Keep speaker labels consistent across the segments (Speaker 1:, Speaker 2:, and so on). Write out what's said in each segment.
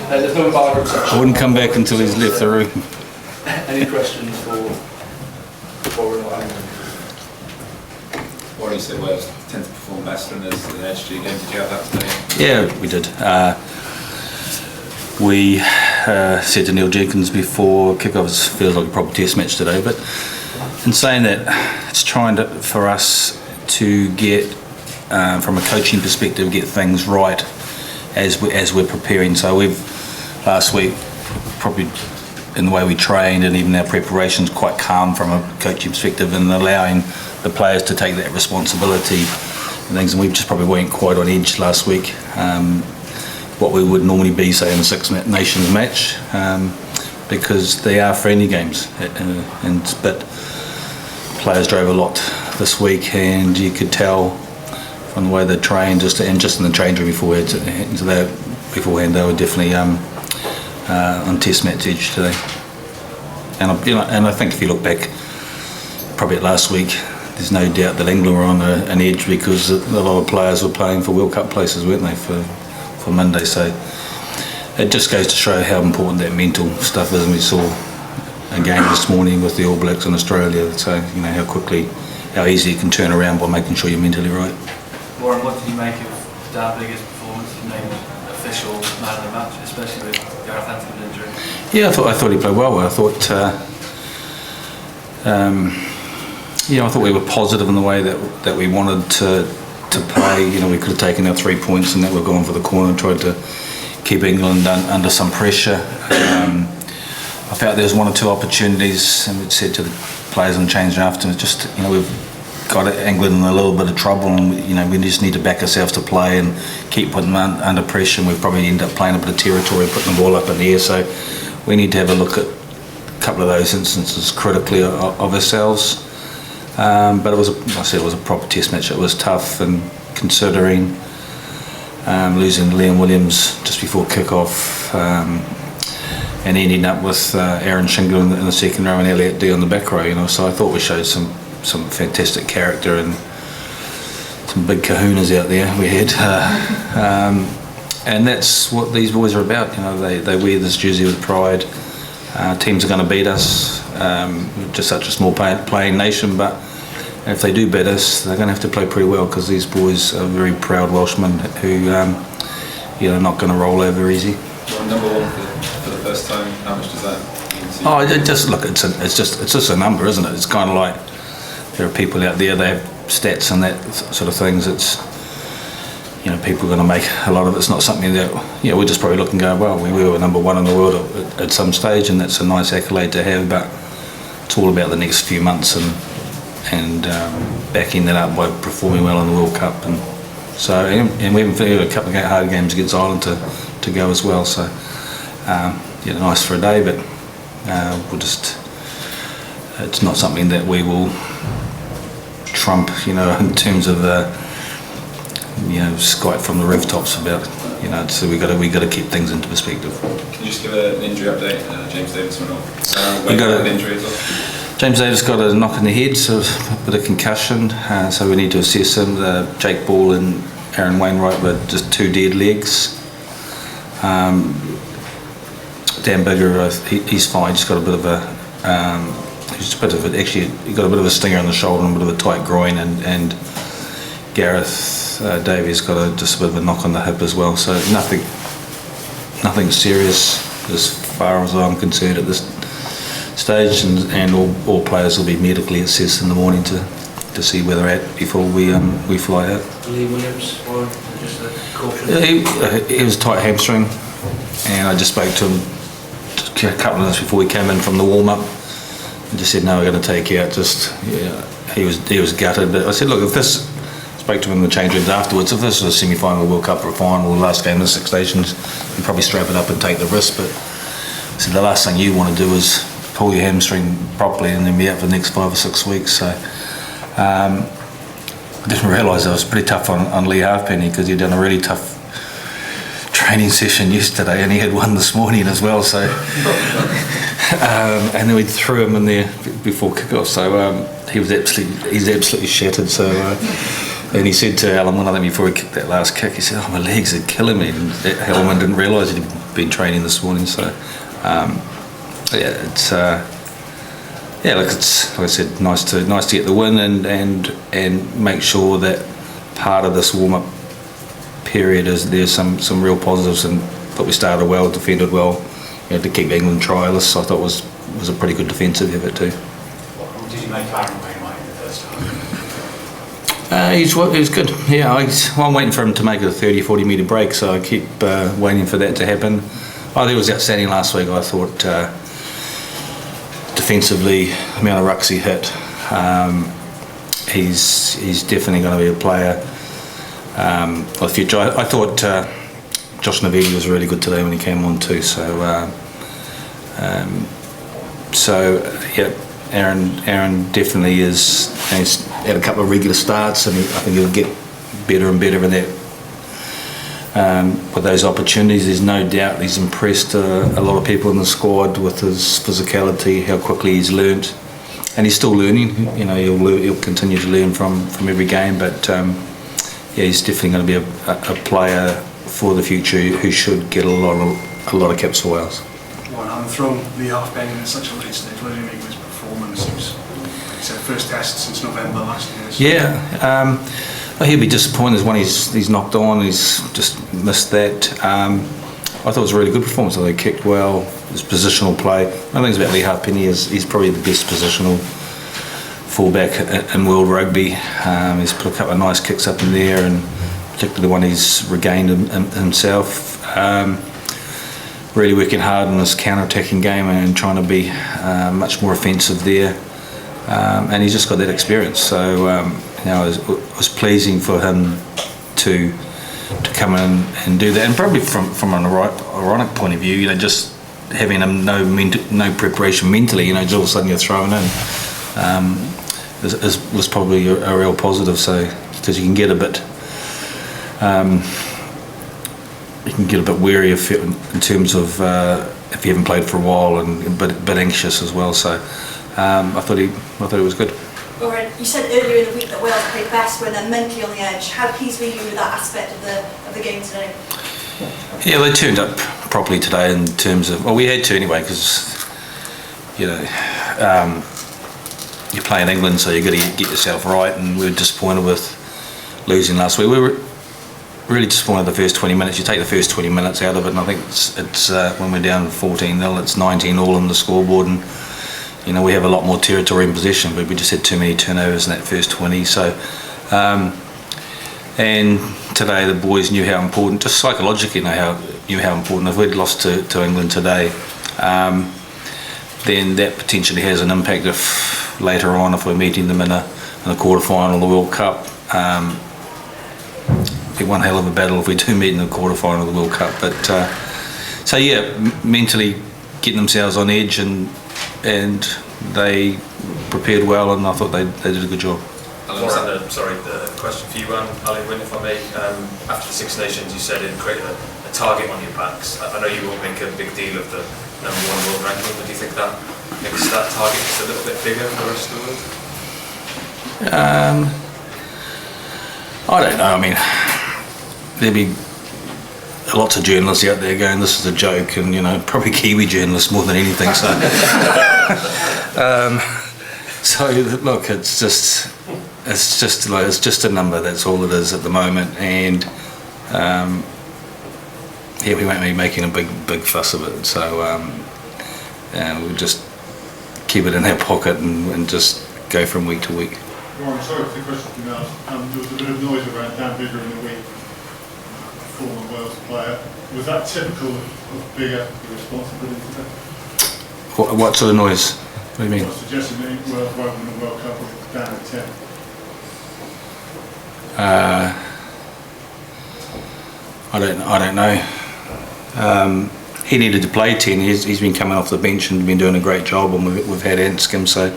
Speaker 1: There's no embargo exception.
Speaker 2: I wouldn't come back until he's left the room.
Speaker 1: Any questions before we're on?
Speaker 3: What you said was tend to perform better in the HG game. Did you have that today?
Speaker 2: Yeah, we did. We said to Neil Jenkins before kick-off, feels like a proper test match today, but in saying that, it's trying to, for us to get, from a coaching perspective, get things right as we're preparing. So last week, probably in the way we trained and even our preparations, quite calm from a coaching perspective and allowing the players to take that responsibility and things, and we just probably weren't quite on edge last week. What we would normally be, say, in a Six Nations match, because they are friendly games, but players drove a lot this week, and you could tell from the way they trained, just in the change room beforehand, they were definitely on test match edge today. And I think if you look back, probably at last week, there's no doubt that England were on an edge because a lot of players were playing for World Cup places, weren't they, for Monday. So it just goes to show how important that mental stuff is, and we saw a game this morning with the All Blacks in Australia, so how easy it can turn around by making sure you're mentally right.
Speaker 4: Warren, what did you make of Dan Biggar's performance? He named official man of the match, especially with Gareth Anthony's injury.
Speaker 2: Yeah, I thought he played well. I thought I thought we were positive in the way that we wanted to play. We could have taken our 3 points and that we're going for the corner and tried to keep England under some pressure. I felt there was one or two opportunities, and we'd said to the players on change afterwards, just we've got England in a little bit of trouble, and we just need to back ourselves to play and keep putting them under pressure, and we've probably end up playing a bit of territory, putting the ball up in the air. So we need to have a look at a couple of those instances critically of ourselves. But it was a proper test match. It was tough, and considering losing Liam Williams just before kick-off, and ending up with Aaron Shingle in the second row and Elliot D on the back row, so I thought we showed some fantastic character and some big kahunas out there we had, and that's what these boys are about. They wear this jersey with pride. Teams are going to beat us. We're just such a small playing nation, but if they do beat us, they're going to have to play pretty well, because these boys are very proud Welshmen who are not going to roll over easy.
Speaker 3: Well, number one for the first time, how much does that mean to you?
Speaker 2: Oh, it's just a number, isn't it? It's kind of like there are people out there, they have stats and that sort of things. It's people are going to make a lot of it. It's not something that we just probably look and go, well, we were number one in the world at some stage, and that's a nice accolade to have. But it's all about the next few months and backing that up by performing well in the World Cup, and we haven't got a couple of hard games against Ireland to go as well. So nice for a day, but it's not something that we will trump, in terms of skite from the rooftops about. So we got to keep things into perspective.
Speaker 3: Can you just give an injury update? James Davis went off.
Speaker 2: We got
Speaker 3: an injury as well.
Speaker 2: James Davis got a knock in the head, so a bit of concussion. So we need to assess him. Jake Ball and Aaron Wainwright were just two dead legs. Dan Biggar, he's fine. He's got a bit of he got a bit of a stinger on the shoulder and a bit of a tight groin, and Gareth Davies got just a bit of a knock on the hip as well. So nothing serious as far as I'm concerned at this stage, and all players will be medically assessed in the morning to see where they're at before we fly out.
Speaker 4: Lee Williams, or just a caution?
Speaker 2: He was a tight hamstring, and I just spoke to him a couple of minutes before we came in from the warm-up and just said, no, we're going to take you out. He was gutted, but I said, look, spoke to him in the change rooms afterwards, if this was a semi-final World Cup or a final, the last game of the Six Nations, you'd probably strap it up and take the risk. But I said, the last thing you want to do is pull your hamstring properly and then be out for the next 5 or 6 weeks. So I didn't realise I was pretty tough on Lee Halfpenny, because he'd done a really tough training session yesterday, and he had one this morning as well. So and then we threw him in there before kick-off. So he's absolutely shattered. So and he said to Alan one of them before he kicked that last kick, he said, "Oh, my legs are killing me." And Hellman didn't realise been training this morning. So it's look, it's like I said, nice to get the win and make sure that part of this warm up period is there's some real positives, and thought we started well, defended well. To keep England trialists, I thought was a pretty good defensive effort too.
Speaker 5: What did you make Aaron Wainwright in the first half?
Speaker 2: He was good. Yeah, I'm waiting for him to make a 30-40 metre break, so I keep waiting for that to happen. I think it was outstanding last week. I thought defensively, the amount of rucks he hit, he's definitely going to be a player for the future. I thought Josh Naveed was really good today when he came on too. Aaron definitely is. He's had a couple of regular starts, and I think he'll get better and better in that. With those opportunities, there's no doubt he's impressed a lot of people in the squad with his physicality, how quickly he's learnt, and he's still learning. He'll continue to learn from every game, but he's definitely going to be a player for the future who should get a lot of caps for Wales.
Speaker 6: Well, I'm thrown the half game in such a late stage. What do you make of his performance? It was, like you said, first test since November last year. So.
Speaker 2: Yeah, he'll be disappointed when he's knocked on. He's just missed that. I thought it was a really good performance. They kicked well. His positional play. One thing about Lee Harpenny is he's probably the best positional fullback in world rugby. He's put a couple of nice kicks up in there, and particularly the one he's regained himself. Really working hard in this counter-attacking game and trying to be much more offensive there. And he's just got that experience. So it was pleasing for him to come in and do that. And probably from an ironic point of view, just having him no preparation mentally, just all of a sudden you're thrown in, was probably a real positive. So because you can get a bit. You can get a bit weary in terms of if you haven't played for a while, and a bit anxious as well. So I thought it was good.
Speaker 7: Lauren, you said earlier in the week that Wales played best when they're mentally on the edge. How pleased were you with that aspect of the game today?
Speaker 2: Yeah, they turned up properly today in terms of. Well, we had to anyway, because you're playing England, so you've got to get yourself right. And we were disappointed with losing last week. We were really disappointed the first 20 minutes. You take the first 20 minutes out of it, and I think it's when we're down 14-0, it's 19 all on the scoreboard, and we have a lot more territory in possession, but we just had too many turnovers in that first 20. So, and today the boys knew how important, just psychologically knew how important. If we'd lost to England today, then that potentially has an impact if later on, if we're meeting them in a quarter-final of the World Cup. Be one hell of a battle if we do meet in the quarter-final of the World Cup. But mentally getting themselves on edge, and they prepared well, and I thought they did a good job.
Speaker 8: The question for you, Alan, if I may. After the Six Nations, you said it created a target on your backs. I know you won't make a big deal of the #1 world ranking, but do you think that makes that target just a little bit bigger for the rest of the world?
Speaker 2: I don't know. I mean, there'd be lots of journalists out there going, "This is a joke," and probably Kiwi journalists more than anything. So, so look, it's just a number. That's all it is at the moment, and we won't be making a big fuss of it. So we'll just keep it in our pocket and just go from week to week.
Speaker 9: Warren, sorry for the question you asked. There was a bit of noise around Dan Bigger in the week, former Wales player. Was that typical of Bigger, the responsibility for that?
Speaker 2: What sort of noise? What do you mean?
Speaker 9: I'm suggesting that Wales won't win the World Cup with Dan at 10.
Speaker 2: I don't know. He needed to play 10. He's been coming off the bench and been doing a great job, and we've had Anscombe. So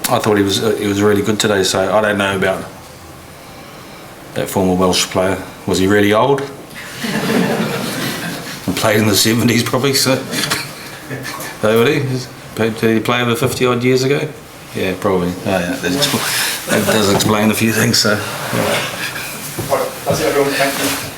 Speaker 2: I thought he was really good today. So I don't know about that former Welsh player. Was he really old? And played in the 70s probably. So did he play over 50 odd years ago? Yeah, probably. That does explain a few things. So.
Speaker 1: Right, that's it everyone. Thank you.